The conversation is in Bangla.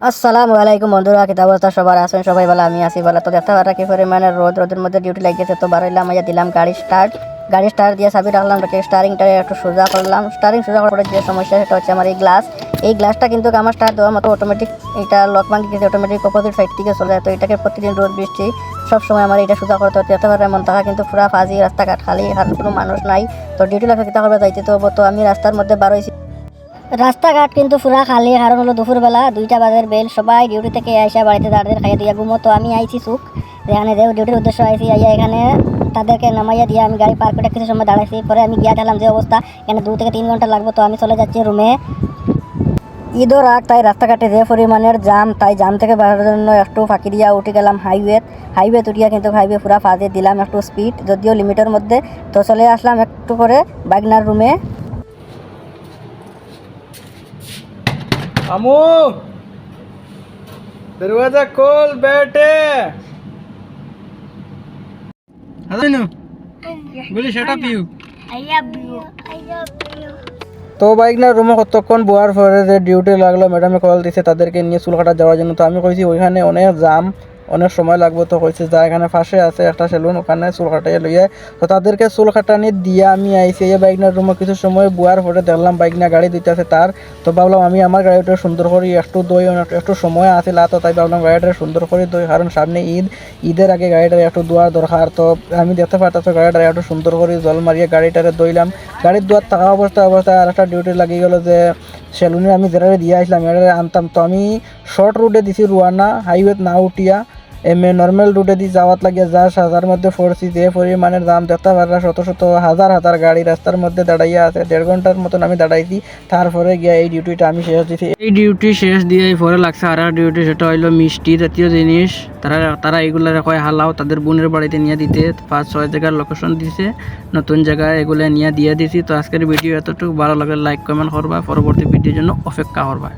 আসসালামু আলাইকুম বন্ধুরা, কি অবস্থা? সবার আছেন? সবাই ভালো, আমি আছি ভালো। তো দেখতে পারা কি পরিমাণে রোদের মধ্যে ডিউটি লাগিয়েছে। তো বাড়াইলাম, দিলাম গাড়ি স্টার্ট দিয়ে চাবি রাখলাম, স্টারিংটা একটু সোজা করলাম। স্টারিং সোজা করার পরে যে সমস্যা সেটা হচ্ছে আমার এই গ্লাসটা কিন্তু আমার স্টার্ট দেওয়ার মতো অটোমেটিক এটা লক ভাঙি গেছে, অটোমেটিক অপোজিট সাইড থেকে চলে যায়। তো এটাকে প্রতিদিন রোদ বৃষ্টি সবসময় আমার এটা সোজা করতে হতে পারে। এমন থাকা কিন্তু পুরা ফাঁজি, রাস্তাঘাট খালি, আর কোনো মানুষ নাই। তো ডিউটি লাগতে কিতা করবে যাইতে তো তো আমি রাস্তার মধ্যে বারোইছি। রাস্তাঘাট কিন্তু পুরা খালি, কারণ হলো দুপুরবেলা 2টা বাজের বেল, সবাই ডিউটি থেকে আইসা বাড়িতে দাঁড়িয়ে খাইয়ে দিয়ে ঘুমো। তো আমি আইছি সুখ, যেখানে যে ডিউটির উদ্দেশ্য আইসি, আইয়া এখানে তাদেরকে নামাইয়া দিয়ে আমি গাড়ি পার্ক করে কিছু সময় দাঁড়াইছি। পরে আমি গিয়া দেখলাম যে অবস্থা, এখানে 2 থেকে 3 ঘন্টা লাগবে। তো আমি চলে যাচ্ছি রুমে। ঈদও রাত, তাই রাস্তাঘাটে যে পরিমাণের জাম, তাই জাম থেকে বাড়ার জন্য একটু ফাঁকি দিয়া উঠে গেলাম হাইওয়ে উঠিয়া কিন্তু হাইওয়ে পুরা ফাঁদে দিলাম একটু স্পিড, যদিও লিমিটের মধ্যে। তো চলে আসলাম একটু করে বাইকনার রুমে। अमू दरवाजा खोल बेटे। बोली शट अप यू। তো বাইক না রুমে কতক্ষণ বোয়ার পরে যে ডিউটি লাগলো, ম্যাডামে কল দিছে তাদেরকে নিয়ে চুল কাটা যাওয়ার জন্য। তো আমি কইছি ওইখানে অনেক জাম, অনেক সময় লাগবে। তো কইছে যা এখানে পাশে আছে একটা সেলুন, ওখানে চুল কাটাই লইয়া। তো তাদেরকে চুল কাটানি দিয়ে আমি আইছি এই বাইকনার রুমে। কিছু সময় বুয়ার পরে দেখলাম বাইক না গাড়ি দিতে আছে তার। তো ভাবলাম আমি আমার গাড়িটা সুন্দর করে একটু দই, একটু সময় আছিল। তো তাই ভাবলাম গাড়িটা সুন্দর করে দই, কারণ সামনে ঈদের আগে গাড়িটার একটু দোয়ার দরকার। তো আমি দেখতে পারতাম গাড়িটা একটু সুন্দর করে জল মারিয়ে গাড়িটারে দইলাম। গাড়ির দোয়ার থাকা অবস্থায় আর একটা ডিউটি লাগি গেল যে সেলুনে আমি যেটা দিয়ে আসলাম এটা আনতাম। তো আমি শর্ট রুটে দিছি রুয়ানা, হাইওয়ে না উঠিয়া নর্মাল রুটে দিয়ে যাওয়াত লাগিয়ে যা সাজার মধ্যে পড়ছি। যে পরিমাণের দাম দেখতে পারলা, শত শত হাজার গাড়ি রাস্তার মধ্যে দাঁড়াইয়া আছে। 1.5 ঘন্টার মতন আমি দাঁড়াইছি। তারপরে গিয়ে এই ডিউটিটা আমি শেষ দিছি। এই ডিউটি শেষ দিয়ে পরে লাগছে আর ডিউটি, সেটা হইলো মিষ্টি জাতীয় জিনিস। তারা এইগুলা কয় হালাও, তাদের বোনের বাড়িতে নিয়ে দিতে 5-6 জায়গার লোকেশন দিছে, নতুন জায়গায় এগুলো নিয়ে দিয়ে দিছি। তো আজকের ভিডিও এতটুকু, ভালো লাগলে লাইক কমেন্ট করবা, পরবর্তী ভিডিওর জন্য অপেক্ষা করবা।